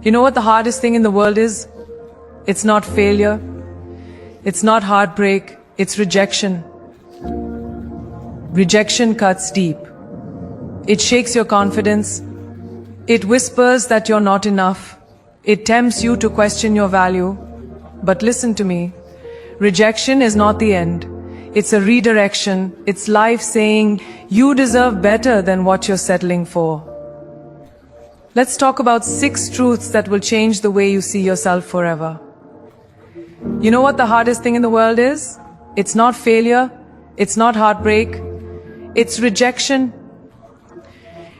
You know what the hardest thing in the world is? It's not failure. It's not heartbreak. It's rejection. Rejection cuts deep. It shakes your confidence. It whispers that you're not enough. It tempts you to question your value. But listen to me. Rejection is not the end. It's a redirection. It's life saying, you deserve better than what you're settling for. Let's talk about 6 truths that will change the way you see yourself forever. You know what the hardest thing in the world is? It's not failure. It's not heartbreak. It's rejection.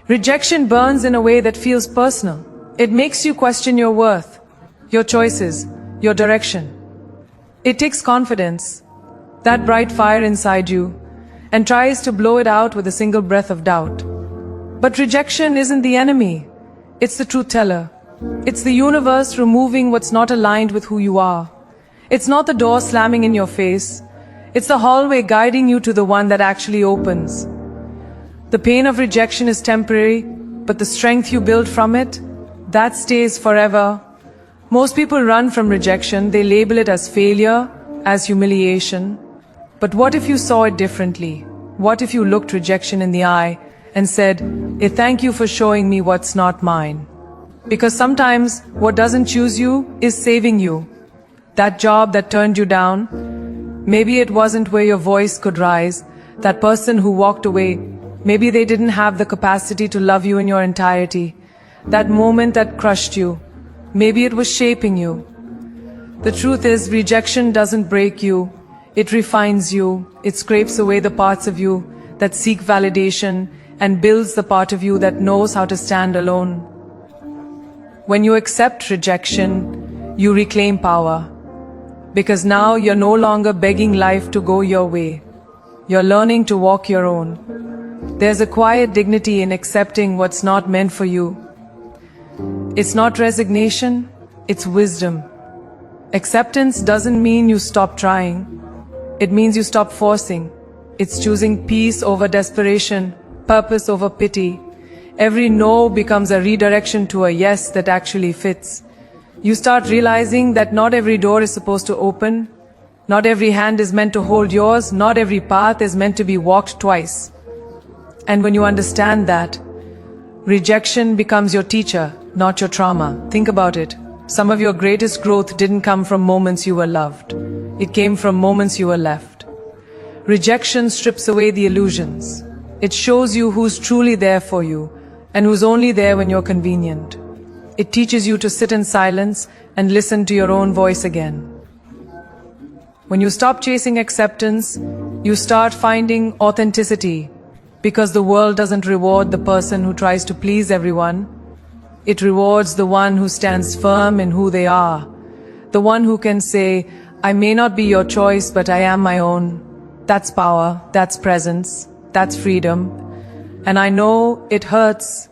Rejection burns in a way that feels personal. It makes you question your worth, your choices, your direction. It takes confidence, that bright fire inside you, and tries to blow it out with a single breath of doubt. But rejection isn't the enemy. It's the truth teller. It's the universe removing what's not aligned with who you are. It's not the door slamming in your face. It's the hallway guiding you to the one that actually opens. The pain of rejection is temporary, but the strength you build from it, that stays forever. Most people run from rejection. They label it as failure, as humiliation. But what if you saw it differently? What if you looked rejection in the eye and said, thank you for showing me what's not mine? Because sometimes what doesn't choose you is saving you. That job that turned you down, maybe it wasn't where your voice could rise. That person who walked away, maybe they didn't have the capacity to love you in your entirety. That moment that crushed you, maybe it was shaping you. The truth is, rejection doesn't break you. It refines you. It scrapes away the parts of you that seek validation and builds the part of you that knows how to stand alone. When you accept rejection, you reclaim power. Because now you're no longer begging life to go your way. You're learning to walk your own. There's a quiet dignity in accepting what's not meant for you. It's not resignation, it's wisdom. Acceptance doesn't mean you stop trying. It means you stop forcing. It's choosing peace over desperation, purpose over pity. Every no becomes a redirection to a yes that actually fits. You start realizing that not every door is supposed to open. Not every hand is meant to hold yours. Not every path is meant to be walked twice. And when you understand that, rejection becomes your teacher, not your trauma. Think about it. Some of your greatest growth didn't come from moments you were loved. It came from moments you were left. Rejection strips away the illusions. It shows you who's truly there for you and who's only there when you're convenient. It teaches you to sit in silence and listen to your own voice again. When you stop chasing acceptance, you start finding authenticity, because the world doesn't reward the person who tries to please everyone. It rewards the one who stands firm in who they are, the one who can say, I may not be your choice, but I am my own. That's power, that's presence, that's freedom. And I know it hurts.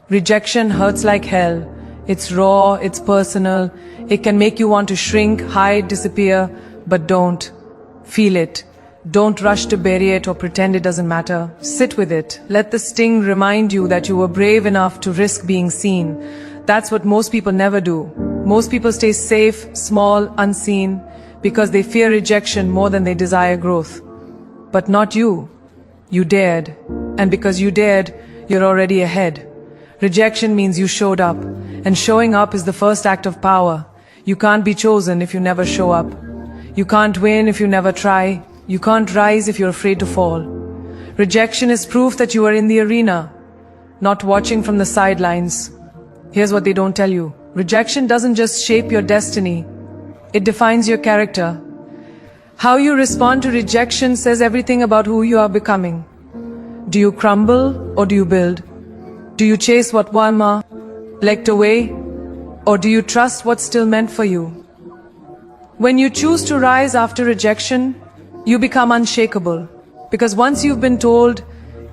Rejection hurts like hell. It's raw, it's personal. It can make you want to shrink, hide, disappear, but don't. Feel it. Don't rush to bury it or pretend it doesn't matter. Sit with it. Let the sting remind you that you were brave enough to risk being seen. That's what most people never do. Most people stay safe, small, unseen, because they fear rejection more than they desire growth. But not you. You dared. And because you dared, you're already ahead. Rejection means you showed up. And showing up is the first act of power. You can't be chosen if you never show up. You can't win if you never try. You can't rise if you're afraid to fall. Rejection is proof that you are in the arena, not watching from the sidelines. Here's what they don't tell you. Rejection doesn't just shape your destiny. It defines your character. How you respond to rejection says everything about who you are becoming. Do you crumble or do you build? Do you chase what one legged away, or do you trust what's still meant for you? When you choose to rise after rejection, you become unshakable. Because once you've been told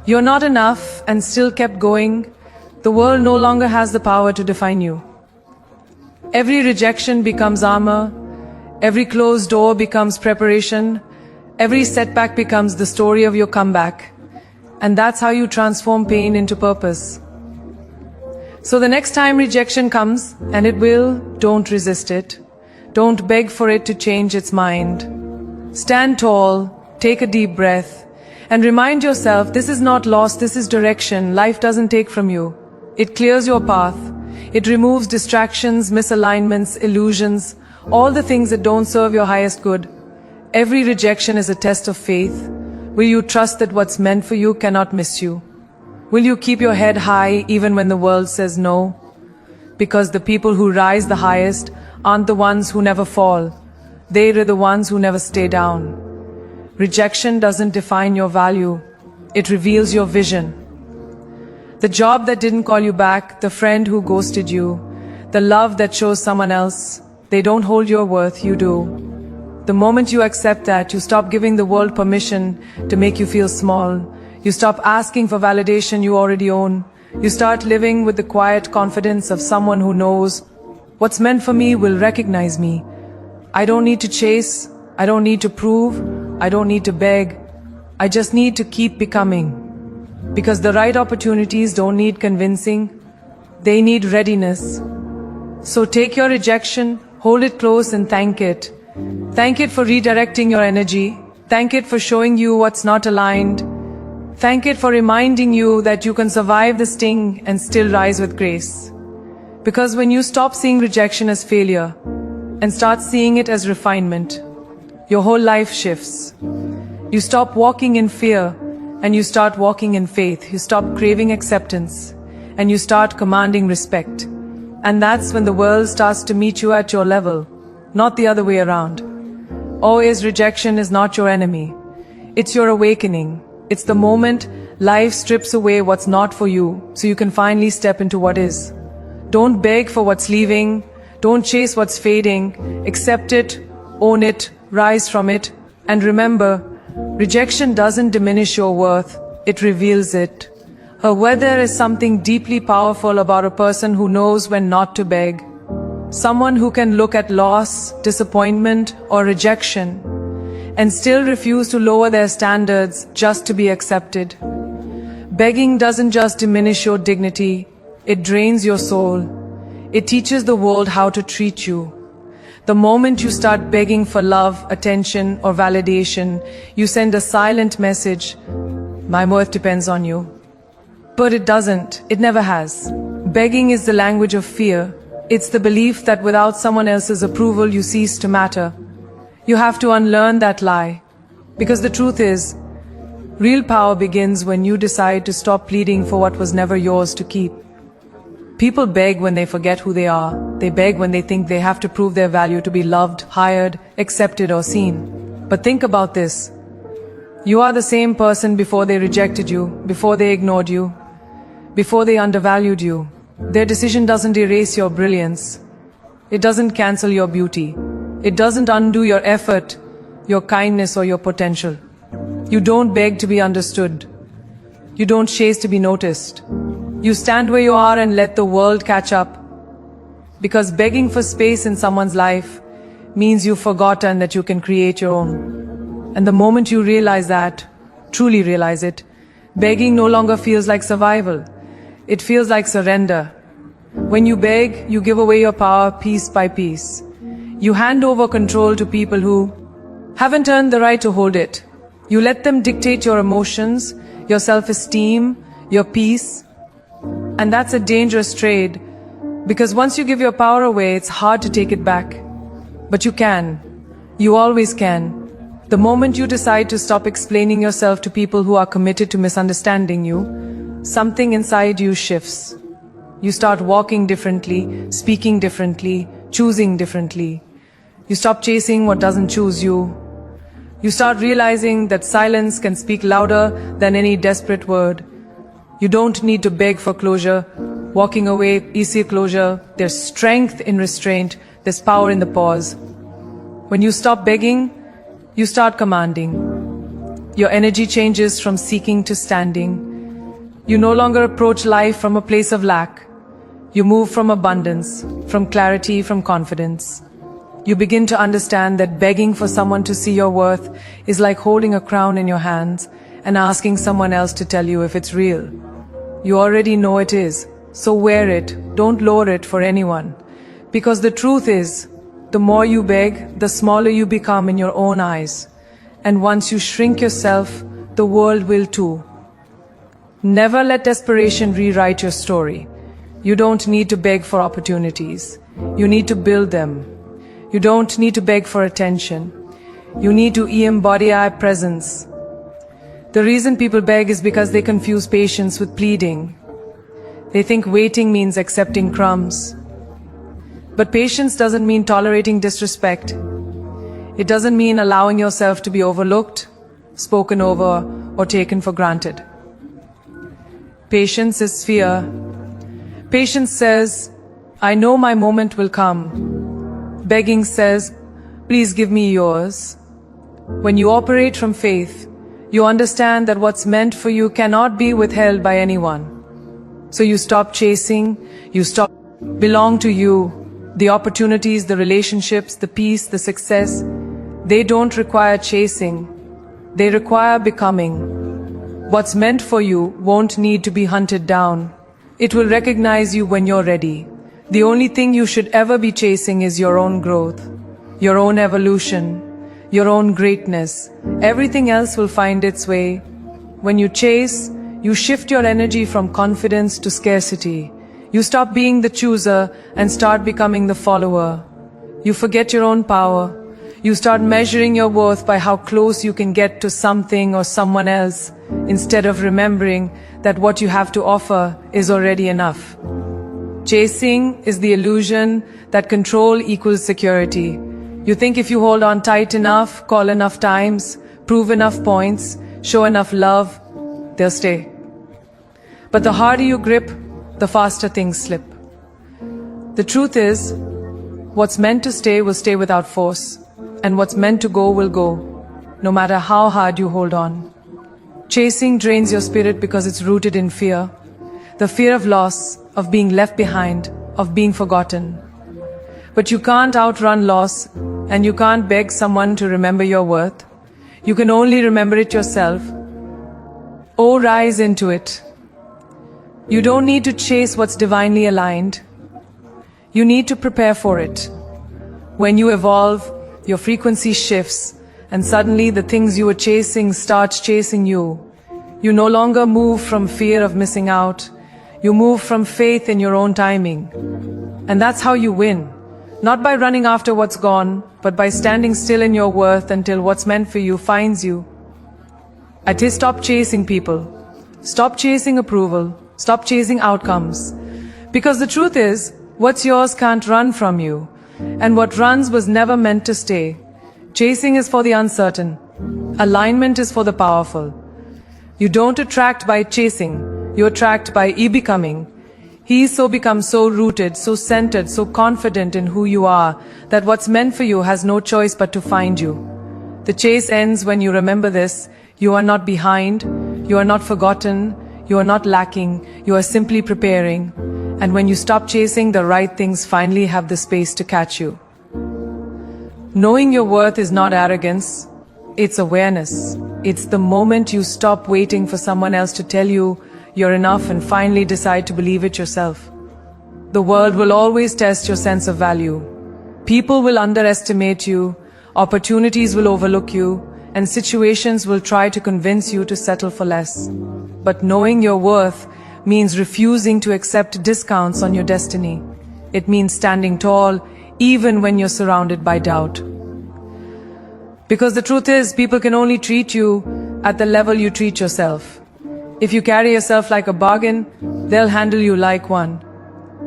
you're not enough and still kept going, the world no longer has the power to define you. Every rejection becomes armor. Every closed door becomes preparation. Every setback becomes the story of your comeback. And that's how you transform pain into purpose. So the next time rejection comes, and it will, don't resist it. Don't beg for it to change its mind. Stand tall, take a deep breath, and remind yourself this is not loss, this is direction. Life doesn't take from you. It clears your path. It removes distractions, misalignments, illusions, all the things that don't serve your highest good. Every rejection is a test of faith. Will you trust that what's meant for you cannot miss you? Will you keep your head high even when the world says no? Because the people who rise the highest aren't the ones who never fall. They are the ones who never stay down. Rejection doesn't define your value. It reveals your vision. The job that didn't call you back, the friend who ghosted you, the love that chose someone else, they don't hold your worth, you do. The moment you accept that, you stop giving the world permission to make you feel small. You stop asking for validation you already own. You start living with the quiet confidence of someone who knows what's meant for me will recognize me. I don't need to chase. I don't need to prove. I don't need to beg. I just need to keep becoming. Because the right opportunities don't need convincing. They need readiness. So take your rejection, hold it close and thank it. Thank it for redirecting your energy. Thank it for showing you what's not aligned. Thank it for reminding you that you can survive the sting and still rise with grace. Because when you stop seeing rejection as failure and start seeing it as refinement, your whole life shifts. You stop walking in fear and you start walking in faith. You stop craving acceptance and you start commanding respect. And that's when the world starts to meet you at your level, not the other way around. Always rejection is not your enemy. It's your awakening. It's the moment life strips away what's not for you so you can finally step into what is. Don't beg for what's leaving. Don't chase what's fading. Accept it, own it, rise from it. And remember, rejection doesn't diminish your worth. It reveals it. There is something deeply powerful about a person who knows when not to beg. Someone who can look at loss, disappointment, or rejection and still refuse to lower their standards just to be accepted. Begging doesn't just diminish your dignity, it drains your soul. It teaches the world how to treat you. The moment you start begging for love, attention, or validation, you send a silent message, my worth depends on you. But it doesn't, it never has. Begging is the language of fear. It's the belief that without someone else's approval you cease to matter. You have to unlearn that lie. Because the truth is, real power begins when you decide to stop pleading for what was never yours to keep. People beg when they forget who they are. They beg when they think they have to prove their value to be loved, hired, accepted, or seen. But think about this. You are the same person before they rejected you, before they ignored you, before they undervalued you. Their decision doesn't erase your brilliance. It doesn't cancel your beauty. It doesn't undo your effort, your kindness, or your potential. You don't beg to be understood. You don't chase to be noticed. You stand where you are and let the world catch up. Because begging for space in someone's life means you've forgotten that you can create your own. And the moment you realize that, truly realize it, begging no longer feels like survival. It feels like surrender. When you beg, you give away your power piece by piece. You hand over control to people who haven't earned the right to hold it. You let them dictate your emotions, your self-esteem, your peace. And that's a dangerous trade, because once you give your power away, it's hard to take it back. But you can. You always can. The moment you decide to stop explaining yourself to people who are committed to misunderstanding you, something inside you shifts. You start walking differently, speaking differently, choosing differently. You stop chasing what doesn't choose you. You start realizing that silence can speak louder than any desperate word. You don't need to beg for closure. Walking away, easy closure. There's strength in restraint. There's power in the pause. When you stop begging, you start commanding. Your energy changes from seeking to standing. You no longer approach life from a place of lack. You move from abundance, from clarity, from confidence. You begin to understand that begging for someone to see your worth is like holding a crown in your hands and asking someone else to tell you if it's real. You already know it is. So wear it, don't lower it for anyone. Because the truth is, the more you beg, the smaller you become in your own eyes. And once you shrink yourself, the world will too. Never let desperation rewrite your story. You don't need to beg for opportunities. You need to build them. You don't need to beg for attention. You need to embody our presence. The reason people beg is because they confuse patience with pleading. They think waiting means accepting crumbs. But patience doesn't mean tolerating disrespect. It doesn't mean allowing yourself to be overlooked, spoken over, or taken for granted. Patience is fear. Patience says, I know my moment will come. Begging says, please give me yours. When you operate from faith, you understand that what's meant for you cannot be withheld by anyone. So you stop chasing, you stop belong to you. The opportunities, the relationships, the peace, the success, they don't require chasing. They require becoming. What's meant for you won't need to be hunted down. It will recognize you when you're ready. The only thing you should ever be chasing is your own growth, your own evolution, your own greatness. Everything else will find its way. When you chase, you shift your energy from confidence to scarcity. You stop being the chooser and start becoming the follower. You forget your own power. You start measuring your worth by how close you can get to something or someone else, instead of remembering that what you have to offer is already enough. Chasing is the illusion that control equals security. You think if you hold on tight enough, call enough times, prove enough points, show enough love, they'll stay. But the harder you grip, the faster things slip. The truth is, what's meant to stay will stay without force, and what's meant to go will go, no matter how hard you hold on. Chasing drains your spirit because it's rooted in fear. The fear of loss, of being left behind, of being forgotten. But you can't outrun loss, and you can't beg someone to remember your worth. You can only remember it yourself. Oh, rise into it. You don't need to chase what's divinely aligned. You need to prepare for it. When you evolve, your frequency shifts, and suddenly the things you were chasing starts chasing you. You no longer move from fear of missing out. You move from faith in your own timing. And that's how you win. Not by running after what's gone, but by standing still in your worth until what's meant for you finds you. I say stop chasing people. Stop chasing approval. Stop chasing outcomes. Because the truth is, what's yours can't run from you. And what runs was never meant to stay. Chasing is for the uncertain. Alignment is for the powerful. You don't attract by chasing. You attract by becoming. He becomes so rooted, so centered, so confident in who you are, that what's meant for you has no choice but to find you. The chase ends when you remember this. You are not behind. You are not forgotten. You are not lacking. You are simply preparing. And when you stop chasing, the right things finally have the space to catch you. Knowing your worth is not arrogance. It's awareness. It's the moment you stop waiting for someone else to tell you you're enough and finally decide to believe it yourself. The world will always test your sense of value. People will underestimate you, opportunities will overlook you, and situations will try to convince you to settle for less. But knowing your worth means refusing to accept discounts on your destiny. It means standing tall even when you're surrounded by doubt. Because the truth is, people can only treat you at the level you treat yourself. If you carry yourself like a bargain, they'll handle you like one.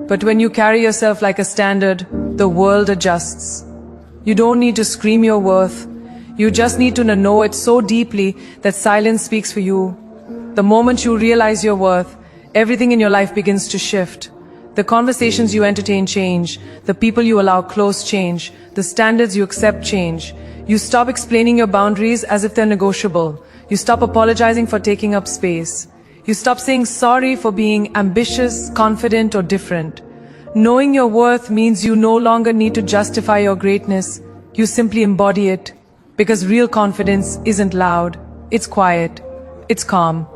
But when you carry yourself like a standard, the world adjusts. You don't need to scream your worth. You just need to know it so deeply that silence speaks for you. The moment you realize your worth, everything in your life begins to shift. The conversations you entertain change. The people you allow close change. The standards you accept change. You stop explaining your boundaries as if they're negotiable. You stop apologizing for taking up space. You stop saying sorry for being ambitious, confident, or different. Knowing your worth means you no longer need to justify your greatness. You simply embody it. Because real confidence isn't loud. It's quiet. It's calm.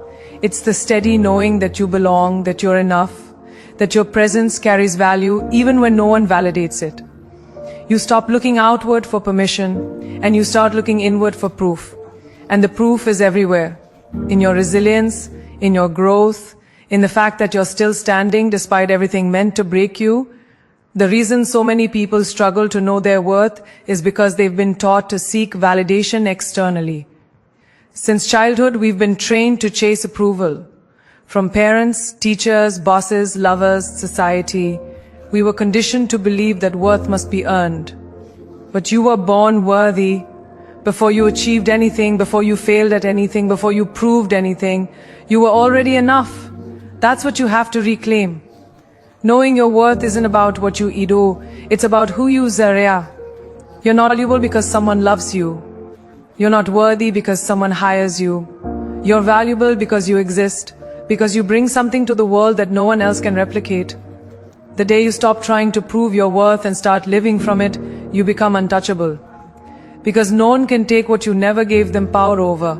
It's the steady knowing that you belong, that you're enough, that your presence carries value even when no one validates it. You stop looking outward for permission and you start looking inward for proof. And the proof is everywhere. In your resilience, in your growth, in the fact that you're still standing despite everything meant to break you. The reason so many people struggle to know their worth is because they've been taught to seek validation externally. Since childhood, we've been trained to chase approval. From parents, teachers, bosses, lovers, society, we were conditioned to believe that worth must be earned. But you were born worthy before you achieved anything, before you failed at anything, before you proved anything. You were already enough. That's what you have to reclaim. Knowing your worth isn't about what you do, it's about who you are. You're not valuable because someone loves you. You're not worthy because someone hires you. You're valuable because you exist, because you bring something to the world that no one else can replicate. The day you stop trying to prove your worth and start living from it, you become untouchable. Because no one can take what you never gave them power over.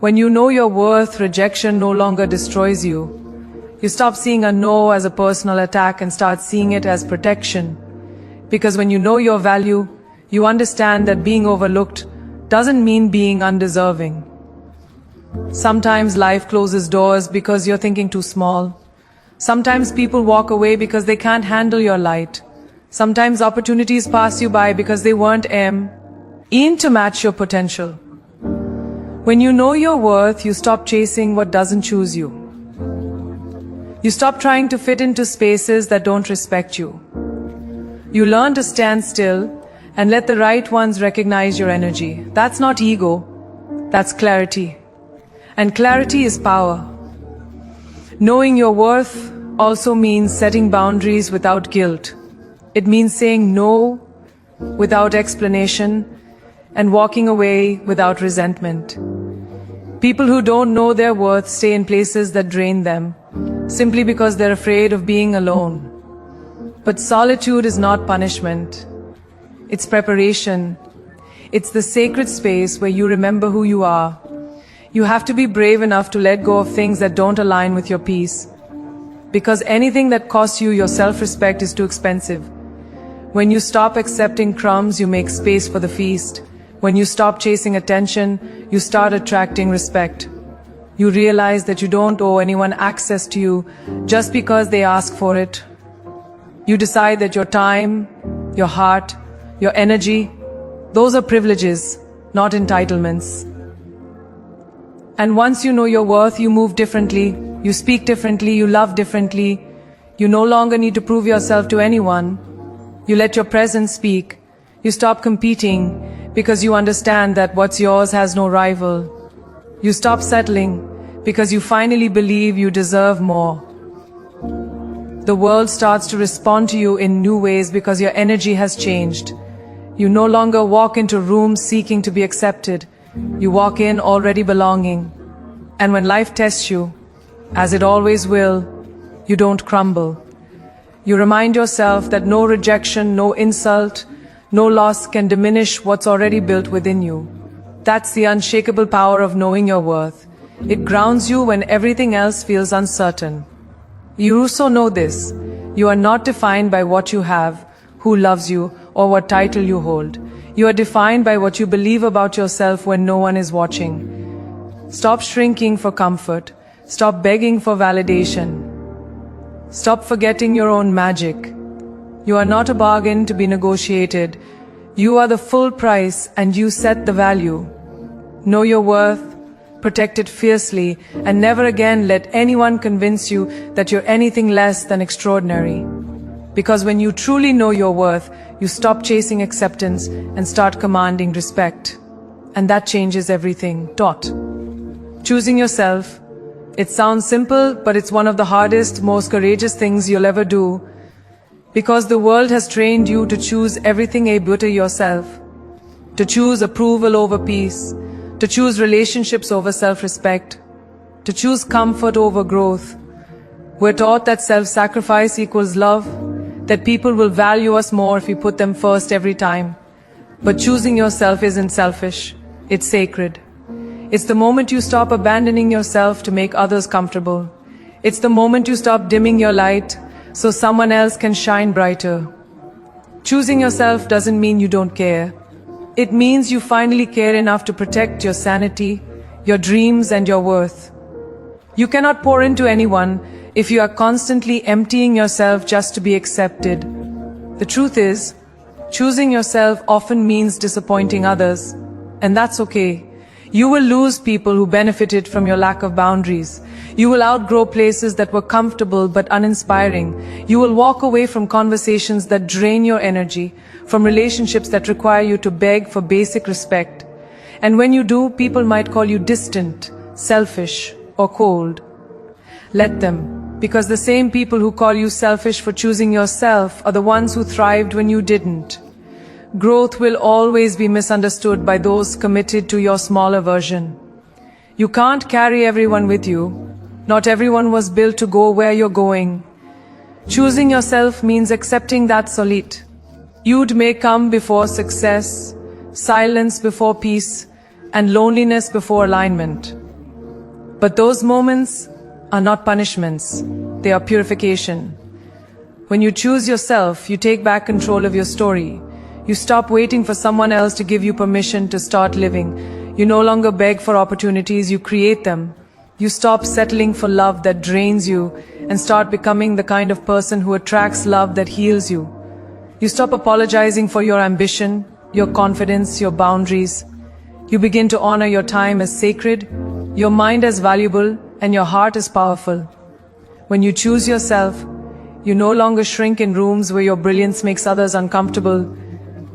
When you know your worth, rejection no longer destroys you. You stop seeing a no as a personal attack and start seeing it as protection. Because when you know your value, you understand that being overlooked doesn't mean being undeserving. Sometimes life closes doors because you're thinking too small. Sometimes people walk away because they can't handle your light. Sometimes opportunities pass you by because they weren't in to match your potential. When you know your worth, you stop chasing what doesn't choose you. You stop trying to fit into spaces that don't respect you. You learn to stand still and let the right ones recognize your energy. That's not ego, that's clarity. And clarity is power. Knowing your worth also means setting boundaries without guilt. It means saying no without explanation and walking away without resentment. People who don't know their worth stay in places that drain them, simply because they're afraid of being alone. But solitude is not punishment. It's preparation. It's the sacred space where you remember who you are. You have to be brave enough to let go of things that don't align with your peace. Because anything that costs you your self-respect is too expensive. When you stop accepting crumbs, you make space for the feast. When you stop chasing attention, you start attracting respect. You realize that you don't owe anyone access to you just because they ask for it. You decide that your time, your heart, your energy, those are privileges, not entitlements. And once you know your worth, you move differently, you speak differently, you love differently. You no longer need to prove yourself to anyone. You let your presence speak. You stop competing because you understand that what's yours has no rival. You stop settling because you finally believe you deserve more. The world starts to respond to you in new ways because your energy has changed. You no longer walk into rooms seeking to be accepted. You walk in already belonging. And when life tests you, as it always will, you don't crumble. You remind yourself that no rejection, no insult, no loss can diminish what's already built within you. That's the unshakable power of knowing your worth. It grounds you when everything else feels uncertain. You also know this. You are not defined by what you have, who loves you, or what title you hold. You are defined by what you believe about yourself when no one is watching. Stop shrinking for comfort. Stop begging for validation. Stop forgetting your own magic. You are not a bargain to be negotiated. You are the full price and you set the value. Know your worth, protect it fiercely, and never again let anyone convince you that you're anything less than extraordinary. Because when you truly know your worth, you stop chasing acceptance and start commanding respect. And that changes everything. Choosing yourself. It sounds simple, but it's one of the hardest, most courageous things you'll ever do. Because the world has trained you to choose everything about yourself. To choose approval over peace. To choose relationships over self-respect. To choose comfort over growth. We're taught that self-sacrifice equals love. That people will value us more if we put them first every time. But choosing yourself isn't selfish. It's sacred. It's the moment you stop abandoning yourself to make others comfortable. It's the moment you stop dimming your light so someone else can shine brighter. Choosing yourself doesn't mean you don't care. It means you finally care enough to protect your sanity, your dreams, and your worth. You cannot pour into anyone if you are constantly emptying yourself just to be accepted. The truth is, choosing yourself often means disappointing others, and that's okay. You will lose people who benefited from your lack of boundaries. You will outgrow places that were comfortable but uninspiring. You will walk away from conversations that drain your energy, from relationships that require you to beg for basic respect. And when you do, people might call you distant, selfish, or cold. Let them, because the same people who call you selfish for choosing yourself are the ones who thrived when you didn't. Growth will always be misunderstood by those committed to your smaller version. You can't carry everyone with you. Not everyone was built to go where you're going. Choosing yourself means accepting that solitude. Youth may come before success, silence before peace, and loneliness before alignment. But those moments are not punishments, they are purification. When you choose yourself, you take back control of your story. You stop waiting for someone else to give you permission to start living. You no longer beg for opportunities, you create them. You stop settling for love that drains you and start becoming the kind of person who attracts love that heals you. You stop apologizing for your ambition, your confidence, your boundaries. You begin to honor your time as sacred, your mind as valuable, and your heart as powerful. When you choose yourself, you no longer shrink in rooms where your brilliance makes others uncomfortable.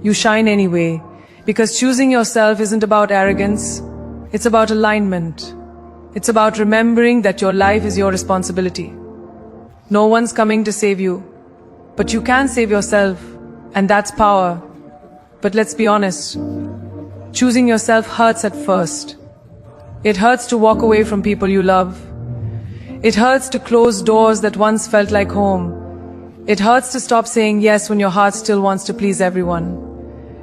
You shine anyway, because choosing yourself isn't about arrogance, it's about alignment. It's about remembering that your life is your responsibility. No one's coming to save you, but you can save yourself, and that's power. But let's be honest, choosing yourself hurts at first. It hurts to walk away from people you love. It hurts to close doors that once felt like home. It hurts to stop saying yes when your heart still wants to please everyone.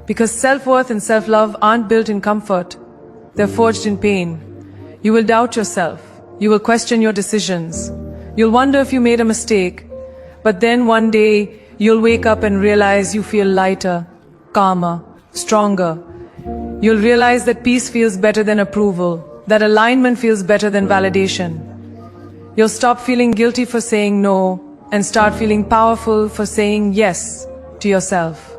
Because self-worth and self-love aren't built in comfort. They're forged in pain. You will doubt yourself. You will question your decisions. You'll wonder if you made a mistake. But then one day, you'll wake up and realize you feel lighter, calmer, stronger. You'll realize that peace feels better than approval, that alignment feels better than validation. You'll stop feeling guilty for saying no and start feeling powerful for saying yes to yourself.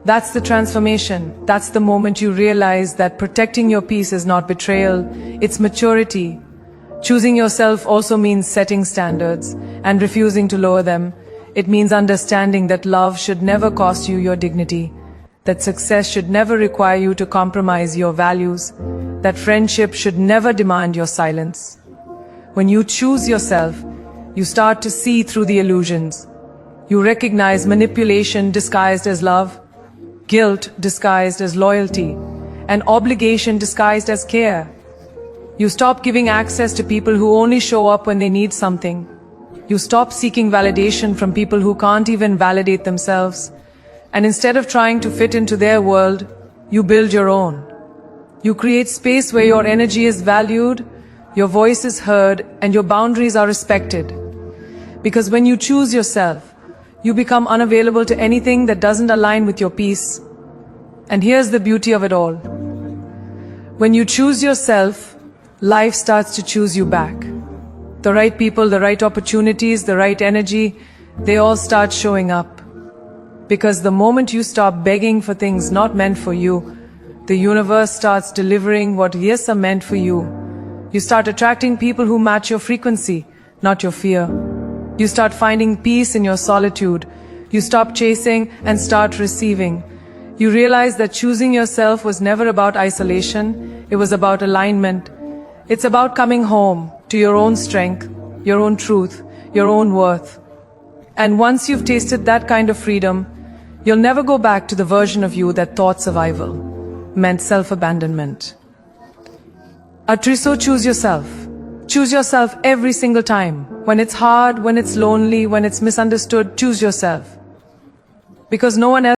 That's the transformation. That's the moment you realize that protecting your peace is not betrayal, it's maturity. Choosing yourself also means setting standards and refusing to lower them. It means understanding that love should never cost you your dignity, that success should never require you to compromise your values, that friendship should never demand your silence. When you choose yourself, you start to see through the illusions. You recognize manipulation disguised as love, guilt disguised as loyalty, and obligation disguised as care. You stop giving access to people who only show up when they need something. You stop seeking validation from people who can't even validate themselves. And instead of trying to fit into their world, you build your own. You create space where your energy is valued, your voice is heard, and your boundaries are respected. Because when you choose yourself, you become unavailable to anything that doesn't align with your peace. And here's the beauty of it all. When you choose yourself, life starts to choose you back. The right people, the right opportunities, the right energy, they all start showing up. Because the moment you stop begging for things not meant for you, the universe starts delivering what yes are meant for you. You start attracting people who match your frequency, not your fear. You start finding peace in your solitude. You stop chasing and start receiving. You realize that choosing yourself was never about isolation, it was about alignment. It's about coming home to your own strength, your own truth, your own worth. And once you've tasted that kind of freedom, you'll never go back to the version of you that thought survival meant self-abandonment. So choose yourself. Choose yourself every single time. When it's hard, when it's lonely, when it's misunderstood, choose yourself. Because no one else